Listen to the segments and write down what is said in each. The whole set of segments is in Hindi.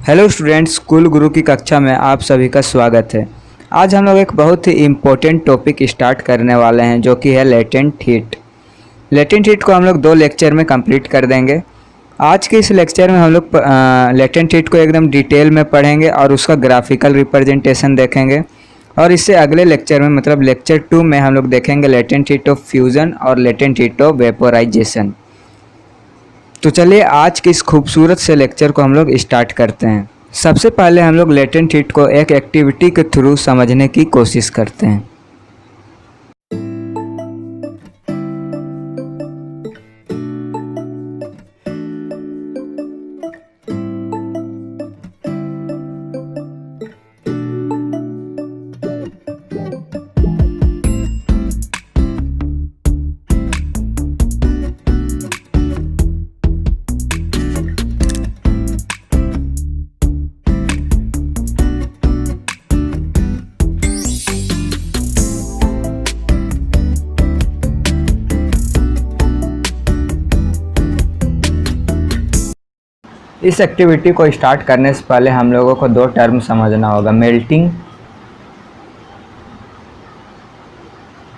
हेलो स्टूडेंट्स, स्कूल गुरु की कक्षा में आप सभी का स्वागत है। आज हम लोग एक बहुत ही इम्पोर्टेंट टॉपिक स्टार्ट करने वाले हैं जो कि है लेटेंट हीट। लेटेंट हीट को हम लोग 2 लेक्चर में कंप्लीट कर देंगे। आज के इस लेक्चर में हम लोग लेटेंट हीट को एकदम डिटेल में पढ़ेंगे और उसका ग्राफिकल रिप्रेजेंटेशन देखेंगे। और इससे अगले लेक्चर में मतलब लेक्चर 2 में हम लोग देखेंगे लेटेंट हीट ऑफ फ्यूज़न और लेटेंट हीट ऑफ वेपोराइजेशन। तो चलिए आज के इस खूबसूरत से लेक्चर को हम लोग स्टार्ट करते हैं। सबसे पहले हम लोग लेटेंट हीट को एक एक्टिविटी के थ्रू समझने की कोशिश करते हैं। इस एक्टिविटी को स्टार्ट करने से पहले हम लोगों को 2 टर्म समझना होगा, melting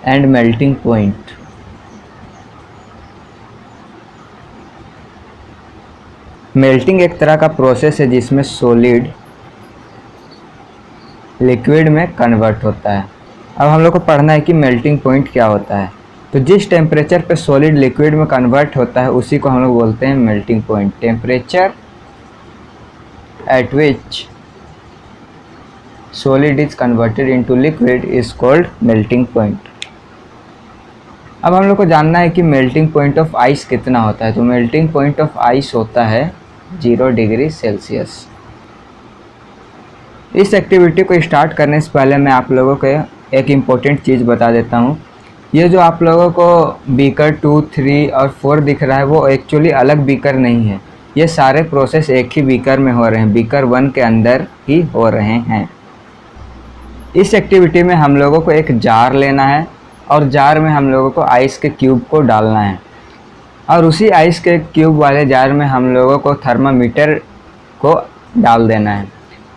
and melting point. Melting एक तरह का प्रोसेस है जिसमें सॉलिड लिक्विड में कन्वर्ट होता है। अब हम लोग को पढ़ना है कि मेल्टिंग पॉइंट क्या होता है। तो जिस टेम्परेचर पे सॉलिड लिक्विड में कन्वर्ट होता है उसी को हम लोग बोलते हैं melting point. Temperature at which solid is converted into liquid is called melting point। अब हम लोग को जानना है कि मेल्टिंग पॉइंट ऑफ आइस कितना होता है। तो मेल्टिंग पॉइंट ऑफ आइस होता है 0 डिग्री सेल्सियस। इस एक्टिविटी को स्टार्ट करने से पहले मैं आप लोगों को एक इम्पोर्टेंट चीज़ बता देता हूँ। ये जो आप लोगों को बीकर 2, 3 और 4 दिख रहा है वो एक्चुअली अलग बीकर नहीं है। ये सारे प्रोसेस एक ही बीकर में हो रहे हैं, बीकर 1 के अंदर ही हो रहे हैं। इस एक्टिविटी में हम लोगों को एक जार लेना है और जार में हम लोगों को आइस के क्यूब को डालना है और उसी आइस के क्यूब वाले जार में हम लोगों को थर्मामीटर को डाल देना है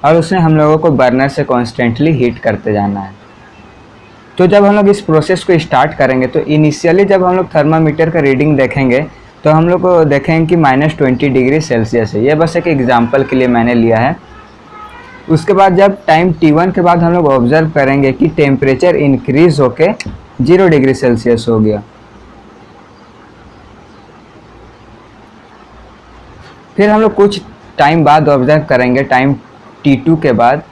और उसमें हम लोगों को बर्नर से कॉन्स्टेंटली हीट करते जाना है। तो जब हम लोग इस प्रोसेस को स्टार्ट करेंगे तो इनिशियली जब हम लोग थर्मामीटर का रीडिंग देखेंगे तो हम लोग को देखेंगे कि -20 डिग्री सेल्सियस है। ये बस एक एग्जांपल के लिए मैंने लिया है। उसके बाद जब टाइम t1 के बाद हम लोग ऑब्जर्व करेंगे कि टेम्परेचर इंक्रीज होके 0 डिग्री सेल्सियस हो गया। फिर हम लोग कुछ टाइम बाद ऑब्जर्व करेंगे टाइम t2 के बाद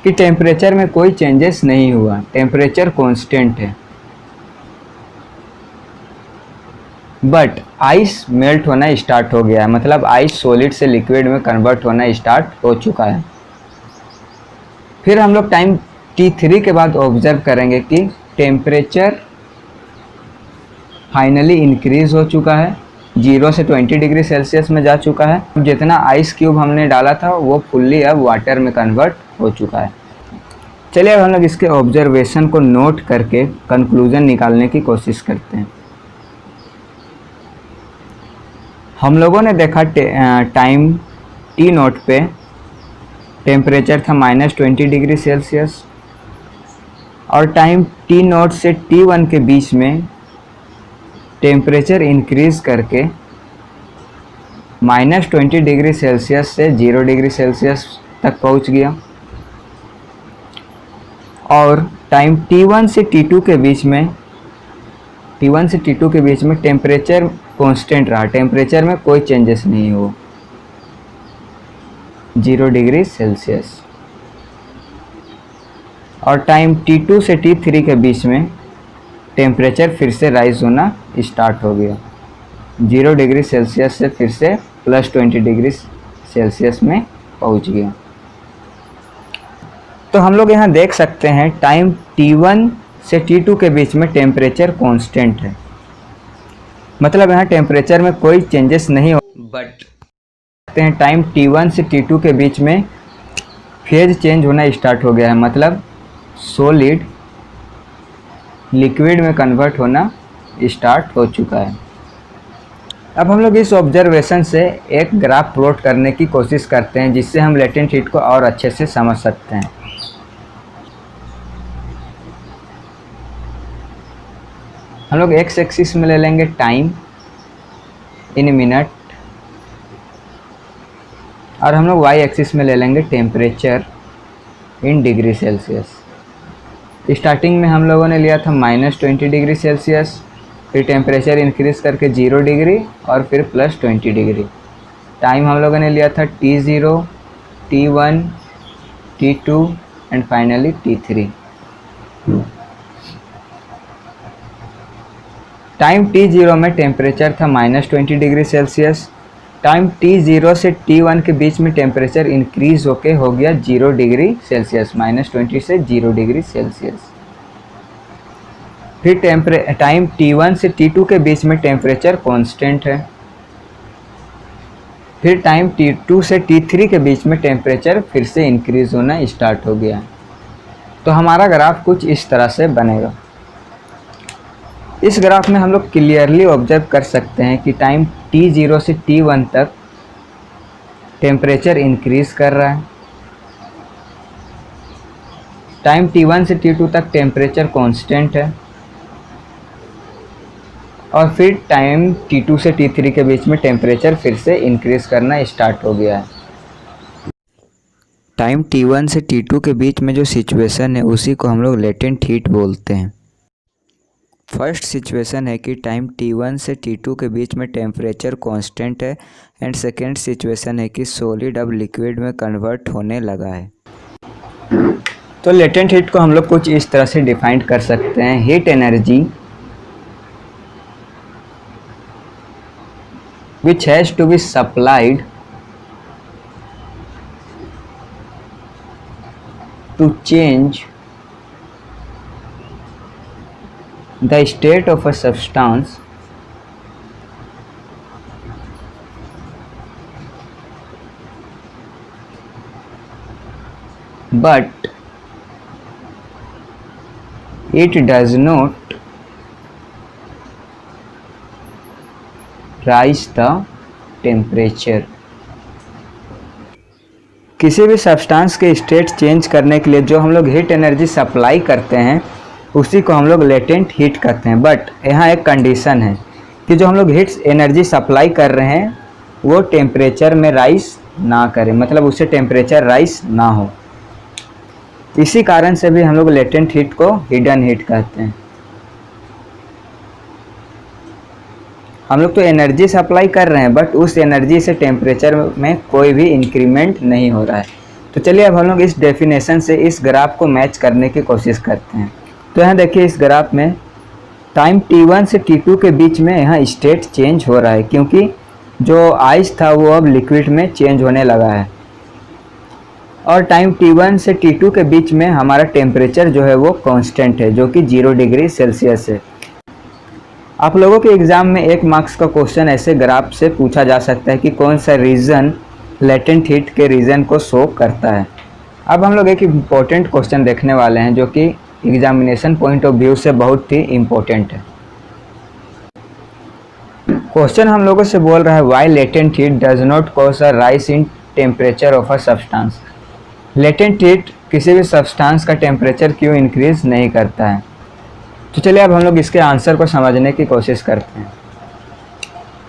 कि टेम्परेचर में कोई चेंजेस नहीं हुआ, टेम्परेचर कांस्टेंट है। बट आइस मेल्ट होना स्टार्ट हो गया है, मतलब आइस सॉलिड से लिक्विड में कन्वर्ट होना स्टार्ट हो चुका है। फिर हम लोग टाइम t3 के बाद ऑब्जर्व करेंगे कि टेम्परेचर फाइनली इंक्रीज हो चुका है, 0 से 20 डिग्री सेल्सियस में जा चुका है। जितना आइस क्यूब हमने डाला था वो फुल्ली अब वाटर में कन्वर्ट हो चुका है। चलिए अब हम लोग इसके ऑब्जर्वेशन को नोट करके कंक्लूजन निकालने की कोशिश करते हैं। हम लोगों ने देखा टाइम t0 पे टेम्परेचर था -20 डिग्री सेल्सियस और टाइम t0 से t1 के बीच में टेम्परेचर इंक्रीज करके -20 डिग्री सेल्सियस से 0 डिग्री सेल्सियस तक पहुंच गया। और टाइम t1 से t2 के बीच में टेम्परेचर कांस्टेंट रहा, टेम्परेचर में कोई चेंजेस नहीं हो, 0 डिग्री सेल्सियस। और टाइम t2 से t3 के बीच में टेम्परेचर फिर से राइज होना स्टार्ट हो गया, 0 डिग्री सेल्सियस से फिर से +20 डिग्री सेल्सियस में पहुंच गया। तो हम लोग यहाँ देख सकते हैं टाइम t1 से t2 के बीच में टेम्परेचर कांस्टेंट है, मतलब यहाँ टेम्परेचर में कोई चेंजेस नहीं हो। बट टाइम t1 से t2 के बीच में फेज चेंज होना स्टार्ट हो गया है, मतलब सॉलिड लिक्विड में कन्वर्ट होना स्टार्ट हो चुका है। अब हम लोग इस ऑब्जर्वेशन से एक ग्राफ प्लॉट करने की कोशिश करते हैं जिससे हम लेटेंट हीट को और अच्छे से समझ सकते हैं। हम लोग एक्स एक्सिस में ले लेंगे टाइम इन मिनट और हम लोग वाई एक्सिस में ले लेंगे temperature in degree Celsius. Starting में हम लोगों ने लिया था -20 डिग्री सेल्सियस, फिर टेम्परेचर इंक्रीज़ करके 0 डिग्री और फिर +20 डिग्री। टाइम हम लोगों ने लिया था T0, T1, T2 and finally T3। Time T0 में टेम्परेचर था -20 डिग्री सेल्सियस। टाइम T0 से T1 के बीच में टेम्परेचर इंक्रीज़ होके हो गया 0 डिग्री सेल्सियस, -20 से 0 डिग्री सेल्सियस। फिर टाइम T1 से T2 के बीच में टेम्परेचर कांस्टेंट है। फिर टाइम T2 से T3 के बीच में टेम्परेचर फिर से इंक्रीज़ होना स्टार्ट हो गया। तो हमारा ग्राफ कुछ इस तरह से बनेगा। इस ग्राफ में हम लोग क्लियरली ऑब्जर्व कर सकते हैं कि टाइम T0 से T1 तक टेम्परेचर इंक्रीज़ कर रहा है। टाइम T1 से T2 तक टेम्परेचर कांस्टेंट है और फिर टाइम T2 से T3 के बीच में टेम्परेचर फिर से इंक्रीज़ करना स्टार्ट हो गया है। टाइम T1 से T2 के बीच में जो सिचुएशन है उसी को हम लोग लेटेंट हीट बोलते हैं। फर्स्ट सिचुएशन है कि टाइम T1 से T2 के बीच में टेम्परेचर कांस्टेंट है एंड सेकेंड सिचुएशन है कि सॉलिड अब लिक्विड में कन्वर्ट होने लगा है। तो लेटेंट हीट को हम लोग कुछ इस तरह से डिफाइन कर सकते हैं। Heat energy which has to be supplied to change the state of a substance but it does not rise the temperature. किसी भी सब्सटेंस के स्टेट चेंज करने के लिए जो हम लोग हीट एनर्जी सप्लाई करते हैं उसी को हम लोग लेटेंट हीट कहते हैं। बट यहाँ एक कंडीशन है कि जो हम लोग हीट एनर्जी सप्लाई कर रहे हैं वो टेम्परेचर में राइज ना करें, मतलब उससे टेम्परेचर राइज ना हो। इसी कारण से भी हम लोग लेटेंट हीट को हिडन हीट कहते हैं। हम लोग तो एनर्जी सप्लाई कर रहे हैं बट उस एनर्जी से टेम्परेचर में कोई भी इंक्रीमेंट नहीं हो रहा है। तो चलिए अब हम लोग इस डेफिनेशन से इस ग्राफ को मैच करने की कोशिश करते हैं। तो यहाँ देखिए इस ग्राफ में टाइम T1 से T2 के बीच में यहाँ स्टेट चेंज हो रहा है क्योंकि जो आइस था वो अब लिक्विड में चेंज होने लगा है। और टाइम T1 से T2 के बीच में हमारा टेम्परेचर जो है वो कांस्टेंट है जो कि 0 डिग्री सेल्सियस है। आप लोगों के एग्ज़ाम में 1 मार्क्स का क्वेश्चन ऐसे ग्राफ से पूछा जा सकता है कि कौन सा रीज़न लेटेंट हीट के रीज़न को शो करता है। अब हम लोग एक इम्पोर्टेंट क्वेश्चन देखने वाले हैं जो कि एग्जामिनेशन पॉइंट ऑफ व्यू से बहुत ही इम्पोर्टेंट है। क्वेश्चन हम लोगों से बोल रहा है why latent heat does not cause a rise in temperature of a substance. Latent heat किसी भी सब्सटेंस का टेम्परेचर क्यों इंक्रीज नहीं करता है। तो चलिए अब हम लोग इसके आंसर को समझने की कोशिश करते हैं।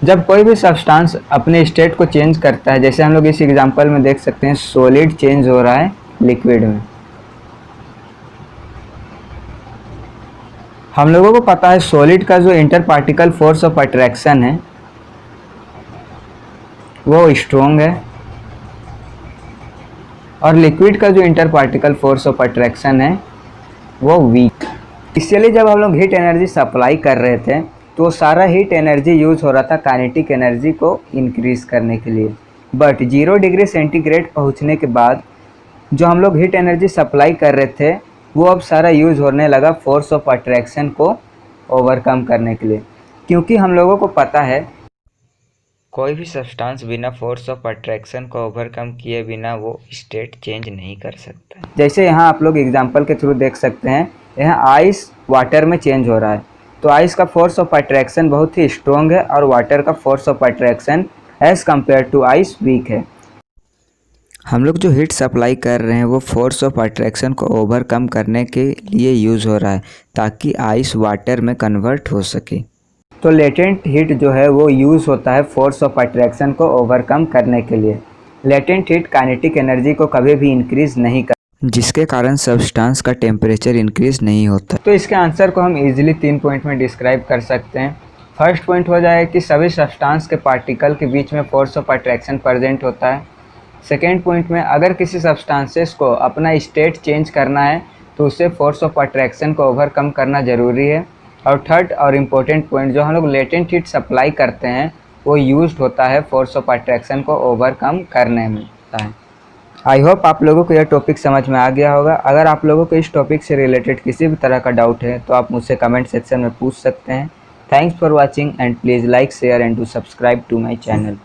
जब कोई भी सब्सटेंस अपने स्टेट को चेंज करता है, जैसे हम लोग इस एग्जांपल में देख सकते हैं सॉलिड चेंज हो रहा है लिक्विड में। हम लोगों को पता है सॉलिड का जो inter particle force of attraction है वो स्ट्रॉन्ग है और लिक्विड का जो inter particle force of attraction है वो वीक। इसलिए जब हम लोग हीट एनर्जी सप्लाई कर रहे थे तो सारा हीट एनर्जी यूज़ हो रहा था काइनेटिक एनर्जी को इंक्रीज़ करने के लिए। बट 0 डिग्री सेंटीग्रेड पहुंचने के बाद जो हम लोग हीट एनर्जी सप्लाई कर रहे थे वो अब सारा यूज़ होने लगा फोर्स ऑफ अट्रैक्शन को ओवरकम करने के लिए, क्योंकि हम लोगों को पता है कोई भी सब्सटेंस बिना फोर्स ऑफ अट्रैक्शन को ओवरकम किए बिना वो स्टेट चेंज नहीं कर सकता। जैसे यहाँ आप लोग एग्जांपल के थ्रू देख सकते हैं, यहाँ आइस वाटर में चेंज हो रहा है। तो आइस का फोर्स ऑफ अट्रैक्शन बहुत ही स्ट्रॉन्ग है और वाटर का force of attraction as compare to ice weak है। हम लोग जो हीट सप्लाई कर रहे हैं वो फोर्स ऑफ अट्रैक्शन को ओवरकम करने के लिए यूज़ हो रहा है ताकि आइस वाटर में कन्वर्ट हो सके। तो लेटेंट हीट जो है वो यूज़ होता है फोर्स ऑफ अट्रैक्शन को ओवरकम करने के लिए। लेटेंट हीट काइनेटिक एनर्जी को कभी भी इंक्रीज़ नहीं कर, जिसके कारण सब्सटेंस का टेम्परेचर इंक्रीज़ नहीं होता। तो इसके आंसर को हम इजीली 3 पॉइंट में डिस्क्राइब कर सकते हैं। फर्स्ट पॉइंट हो जाए कि सभी सब्सटेंस के पार्टिकल के बीच में फोर्स ऑफ अट्रैक्शन प्रेजेंट होता है। सेकेंड पॉइंट में अगर किसी सब्सटेंसेस को अपना स्टेट चेंज करना है तो उसे फोर्स ऑफ अट्रैक्शन को ओवरकम करना ज़रूरी है। और थर्ड और इम्पोर्टेंट पॉइंट, जो हम लोग लेटेंट हीट सप्लाई करते हैं वो यूज्ड होता है फोर्स ऑफ अट्रैक्शन को ओवरकम करने में होता है। आई होप आप लोगों को यह टॉपिक समझ में आ गया होगा। अगर आप लोगों को इस टॉपिक से रिलेटेड किसी भी तरह का डाउट है तो आप मुझसे कमेंट सेक्शन में पूछ सकते हैं। Thanks for watching and please like share and do subscribe to my channel.